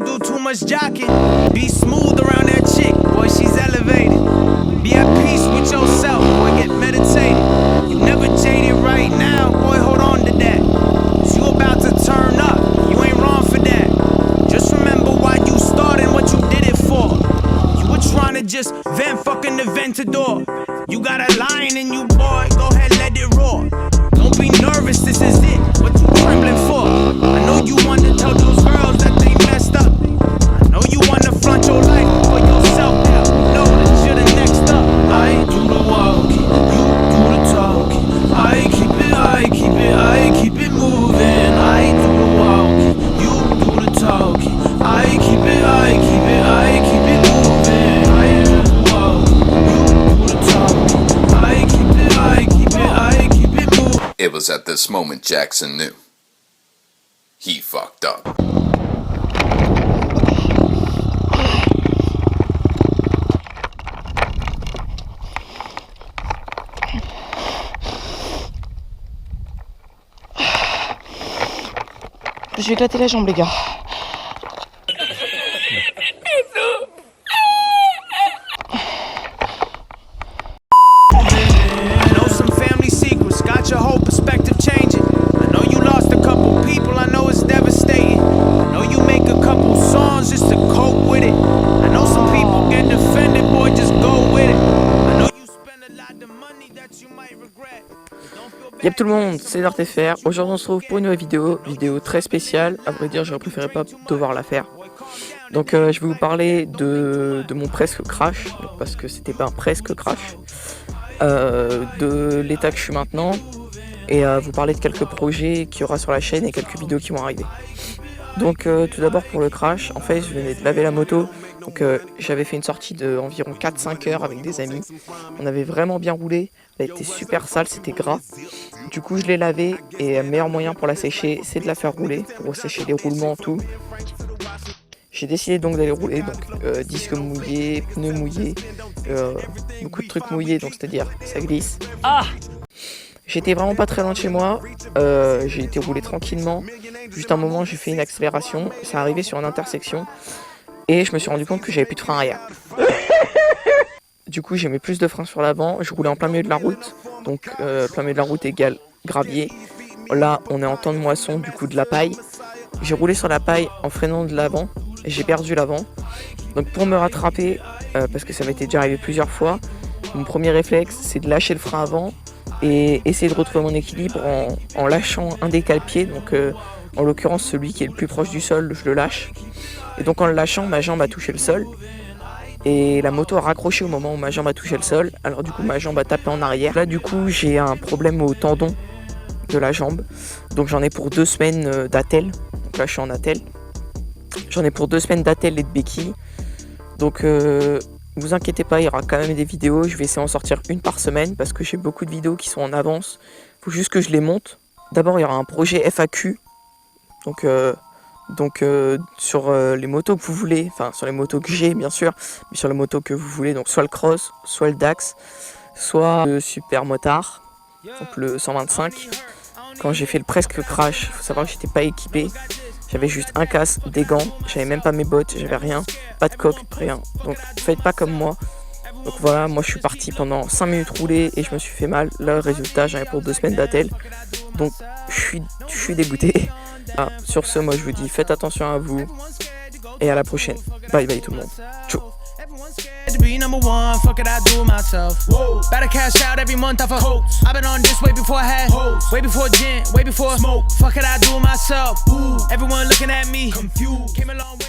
do too much jocking. Be smooth around that chick, boy, she's elevated. Be at peace with yourself, boy, get meditated. You never jaded right now, boy, hold on to that. 'Cause you about to turn up, you ain't wrong for that. Just remember why you started and what you did it for. You were trying to just vent fucking the Ventador. You got a lion in you, boy, go ahead, let it roar. Don't be nervous, this is it, what you trembling for? I know you wanna tell those girls that they messed up. I know you wanna flaunt your life for yourself now. Know that you're the next up. I do the walking, you do the talking. I keep it moving. I do the walking, you do the talking. I keep it moving. I do the walking, you do the talking. I keep it moving. It was at this moment Jackson knew. He fucked up. Je vais éclater la jambe, les gars. I know some family secrets, got your whole perspective changing. I know you lost a couple people, I know it's devastating. I know you make a couple songs just to cope with it. I know some people get defended, boy, just go with it. I know you spend a lot of money that you might regret. Yep tout le monde, c'est DartFR. Aujourd'hui on se retrouve pour une nouvelle vidéo très spéciale. À vrai dire, j'aurais préféré pas devoir la faire. Donc je vais vous parler de mon presque crash, parce que c'était pas un presque crash, de l'état que je suis maintenant, et vous parler de quelques projets qu'il y aura sur la chaîne et quelques vidéos qui vont arriver. Donc tout d'abord pour le crash, en fait je venais de laver la moto, donc j'avais fait une sortie de environ 4-5 heures avec des amis. On avait vraiment bien roulé, elle était super sale, c'était gras. Du coup je l'ai lavée et le meilleur moyen pour la sécher c'est de la faire rouler, pour sécher les roulements, tout. J'ai décidé donc d'aller rouler, donc disque mouillé, pneus mouillés, beaucoup de trucs mouillés, donc c'est-à-dire ça glisse. Ah! J'étais vraiment pas très loin de chez moi, j'ai été rouler tranquillement. Juste un moment, j'ai fait une accélération, c'est arrivé sur une intersection et je me suis rendu compte que j'avais plus de frein arrière. Du coup, j'ai mis plus de frein sur l'avant, je roulais en plein milieu de la route, donc plein milieu de la route égale gravier. Là, on est en temps de moisson, du coup de la paille. J'ai roulé sur la paille en freinant de l'avant et j'ai perdu l'avant. Donc pour me rattraper, parce que ça m'était déjà arrivé plusieurs fois, mon premier réflexe c'est de lâcher le frein avant et essayer de retrouver mon équilibre en lâchant un des cale-pieds, donc en l'occurrence celui qui est le plus proche du sol, je le lâche. Et donc en le lâchant, ma jambe a touché le sol et la moto a raccroché au moment où ma jambe a touché le sol. Alors du coup ma jambe a tapé en arrière. Là du coup j'ai un problème au tendon de la jambe, donc j'en ai pour 2 semaines d'attelle. Donc là je suis en attelle. J'en ai pour 2 semaines d'attelle et de béquilles. Donc vous inquiétez pas, il y aura quand même des vidéos. Je vais essayer d'en sortir une par semaine parce que j'ai beaucoup de vidéos qui sont en avance. Il faut juste que je les monte. D'abord il y aura un projet FAQ. Donc sur les motos que vous voulez, enfin sur les motos que j'ai bien sûr, mais sur les motos que vous voulez, donc soit le cross, soit le Dax, soit le super motard, donc le 125. Quand j'ai fait le presque crash, il faut savoir que j'étais pas équipé. J'avais juste un casque, des gants, j'avais même pas mes bottes, j'avais rien, pas de coque, rien. Donc faites pas comme moi. Donc voilà, moi je suis parti pendant 5 minutes rouler et je me suis fait mal. Là, le résultat, j'en ai pour 2 semaines d'attelle. Donc je suis dégoûté. Ah, sur ce, moi je vous dis faites attention à vous et à la prochaine. Bye bye tout le monde. Ciao. To be number one, fuck it, I do it myself. Whoa. Better cash out every month off a coats. I've been on this way before I had hoes. Way before gin, way before smoke. Fuck it, I do it myself. Ooh. Everyone looking at me confused. Came a long way.